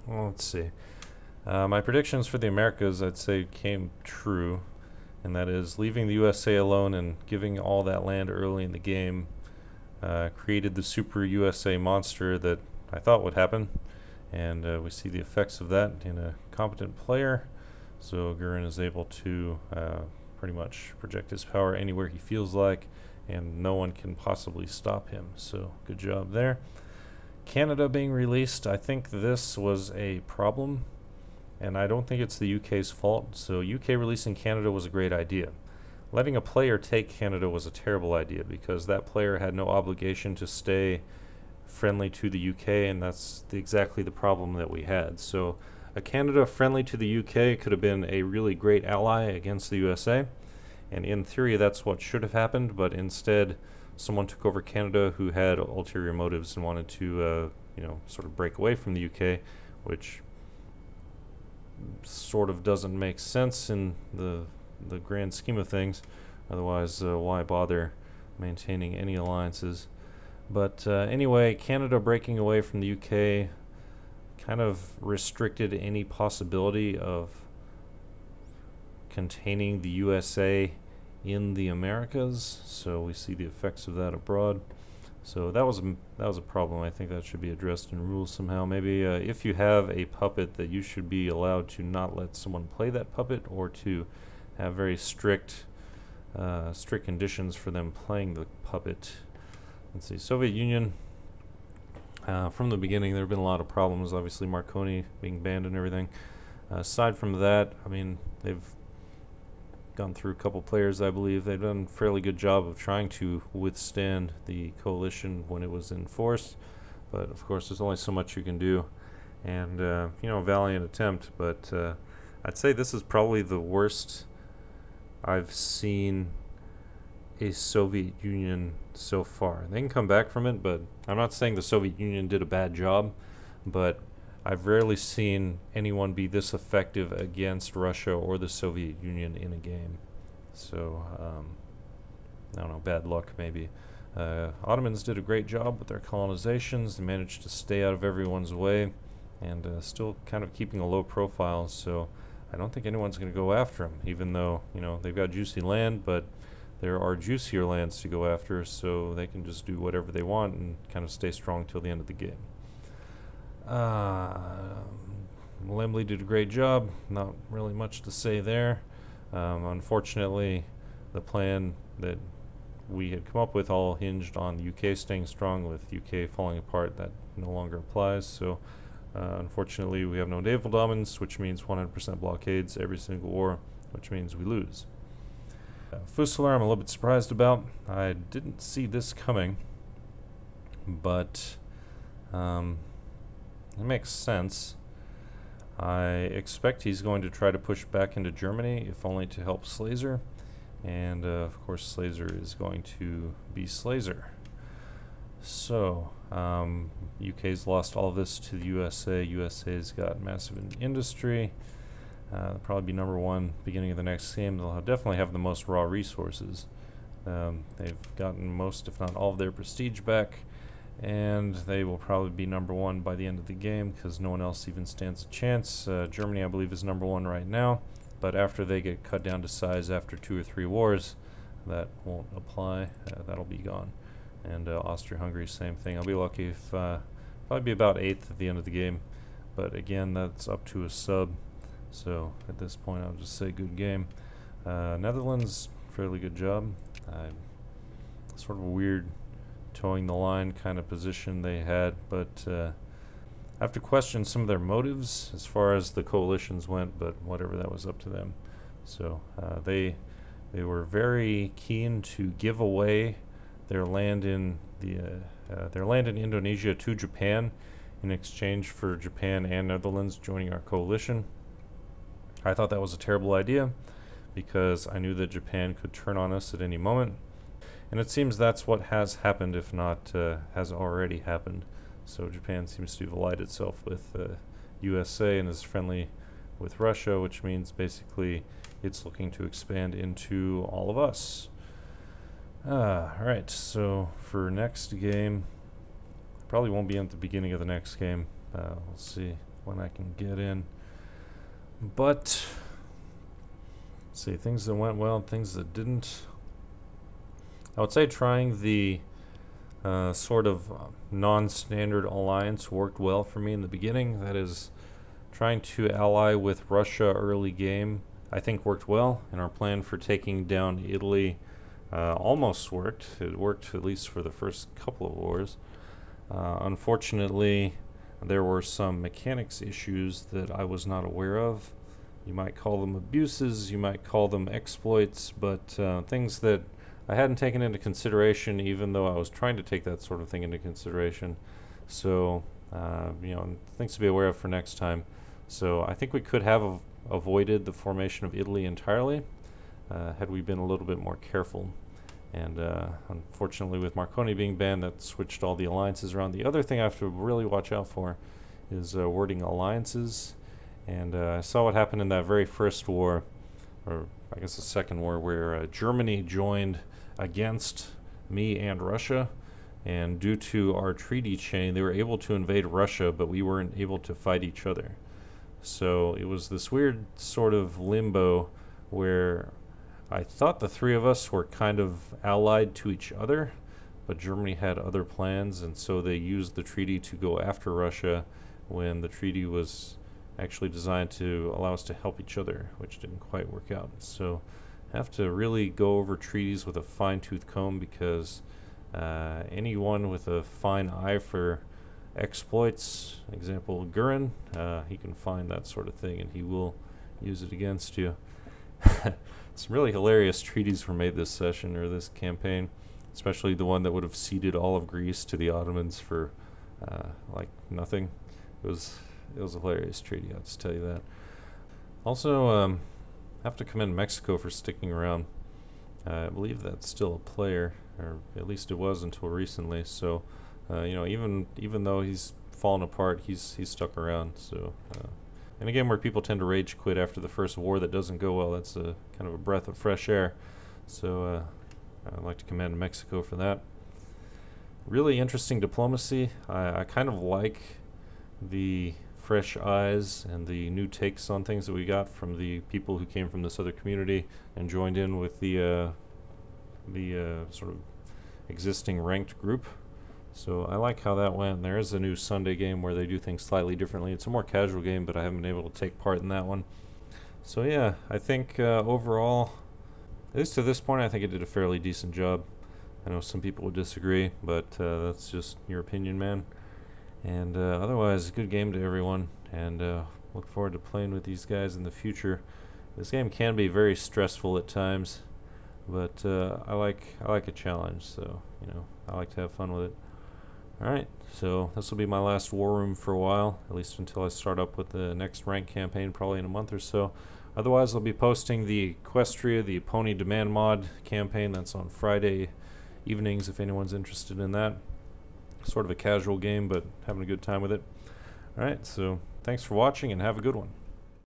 Well, let's see. My predictions for the Americas, I'd say, came true, and that is leaving the USA alone and giving all that land early in the game created the Super USA monster that I thought would happen, and we see the effects of that in a competent player. So Gurren is able to pretty much project his power anywhere he feels like, and no one can possibly stop him. So good job there. Canada being released, I think this was a problem, and I don't think it's the UK's fault. So UK releasing Canada was a great idea. Letting a player take Canada was a terrible idea because that player had no obligation to stay friendly to the UK, and that's exactly the problem that we had. So a Canada friendly to the UK could have been a really great ally against the USA, and in theory that's what should have happened, but instead someone took over Canada who had ulterior motives and wanted to sort of break away from the UK, which sort of doesn't make sense in the grand scheme of things. Otherwise, why bother maintaining any alliances? But anyway, Canada breaking away from the UK kind of restricted any possibility of containing the USA in the Americas. So we see the effects of that abroad. So that was a problem. I think that should be addressed in rules somehow. Maybe if you have a puppet, that you should be allowed to not let someone play that puppet, or to have very strict conditions for them playing the puppet. Let's see, Soviet Union. From the beginning, there have been a lot of problems. Obviously, Marconi being banned and everything. Aside from that, I mean, they've gone through a couple players, I believe. They've done a fairly good job of trying to withstand the coalition when it was in force, but of course there's only so much you can do, and valiant attempt, but I'd say this is probably the worst I've seen a Soviet Union so far. They can come back from it, but I'm not saying the Soviet Union did a bad job, but I've rarely seen anyone be this effective against Russia or the Soviet Union in a game. So, I don't know, bad luck maybe. Ottomans did a great job with their colonizations. They managed to stay out of everyone's way, and still kind of keeping a low profile. So I don't think anyone's going to go after them, even though, they've got juicy land, but there are juicier lands to go after, so they can just do whatever they want and kind of stay strong till the end of the game. Lemley did a great job. Not really much to say there. Unfortunately, the plan that we had come up with all hinged on the UK staying strong. With UK falling apart, that no longer applies. So unfortunately, we have no naval dominance, which means 100% blockades every single war, which means we lose. Fusilier, I'm a little bit surprised about. I didn't see this coming, but it makes sense. I expect he's going to try to push back into Germany, if only to help Slayzer. And of course, Slayzer is going to be Slayzer. So, UK's lost all of this to the USA. USA's got massive industry. They'll probably be number one beginning of the next game. They'll definitely have the most raw resources. They've gotten most, if not all, of their prestige back, and they will probably be number one by the end of the game because no one else even stands a chance. Germany, I believe, is number one right now, but after they get cut down to size after 2 or 3 wars, that won't apply. That'll be gone. And Austria-Hungary, same thing. I'll be lucky if probably be about 8th at the end of the game, but again, that's up to a sub. So at this point, I'll just say good game. Netherlands, fairly good job. Sort of a weird towing the line kind of position they had, but I have to question some of their motives as far as the coalitions went, but whatever, that was up to them. So they were very keen to give away their land in Indonesia to Japan in exchange for Japan and Netherlands joining our coalition. I thought that was a terrible idea because I knew that Japan could turn on us at any moment. And it seems that's what has happened, if not has already happened. So Japan seems to have allied itself with USA and is friendly with Russia, which means basically it's looking to expand into all of us. Alright, so for next game, probably won't be at the beginning of the next game. We'll see when I can get in. But let's see, things that went well and things that didn't. I would say trying the sort of non-standard alliance worked well for me in the beginning. That is, trying to ally with Russia early game, I think worked well, and our plan for taking down Italy almost worked. It worked at least for the first couple of wars. Unfortunately, there were some mechanics issues that I was not aware of. You might call them abuses, you might call them exploits, but things that I hadn't taken into consideration, even though I was trying to take that sort of thing into consideration. So, things to be aware of for next time. So I think we could have avoided the formation of Italy entirely had we been a little bit more careful. And unfortunately, with Marconi being banned, that switched all the alliances around. The other thing I have to really watch out for is wording alliances. And I saw what happened in that very first war, or I guess the second war, where Germany joined against me and Russia. And due to our treaty chain, they were able to invade Russia, but we weren't able to fight each other. So it was this weird sort of limbo where I thought the three of us were kind of allied to each other, but Germany had other plans, and so they used the treaty to go after Russia when the treaty was actually designed to allow us to help each other, which didn't quite work out. So have to really go over treaties with a fine-tooth comb, because anyone with a fine eye for exploits, example Gurin, he can find that sort of thing and he will use it against you. Some really hilarious treaties were made this session, or this campaign, especially the one that would have ceded all of Greece to the Ottomans for like nothing. It was a hilarious treaty, I'll just tell you that. Also, have to commend Mexico for sticking around. I believe that's still a player, or at least it was until recently. So, even though he's fallen apart, he's stuck around. So, in a game where people tend to rage quit after the first war that doesn't go well, that's a kind of a breath of fresh air. So, I'd like to commend Mexico for that. Really interesting diplomacy. I kind of like the fresh eyes and the new takes on things that we got from the people who came from this other community and joined in with the sort of existing ranked group. So I like how that went. There is a new Sunday game where they do things slightly differently. It's a more casual game, but I haven't been able to take part in that one. So yeah, I think overall, at least to this point, I think it did a fairly decent job. I know some people would disagree, but that's just your opinion, man. And otherwise, good game to everyone, and look forward to playing with these guys in the future. This game can be very stressful at times, but I like a challenge, so I like to have fun with it. Alright, so this will be my last war room for a while, at least until I start up with the next rank campaign, probably in a month or so. Otherwise, I'll be posting the Equestria, the Pony Demand Mod campaign. That's on Friday evenings if anyone's interested in that. Sort of a casual game, but having a good time with it. Alright, so thanks for watching and have a good one.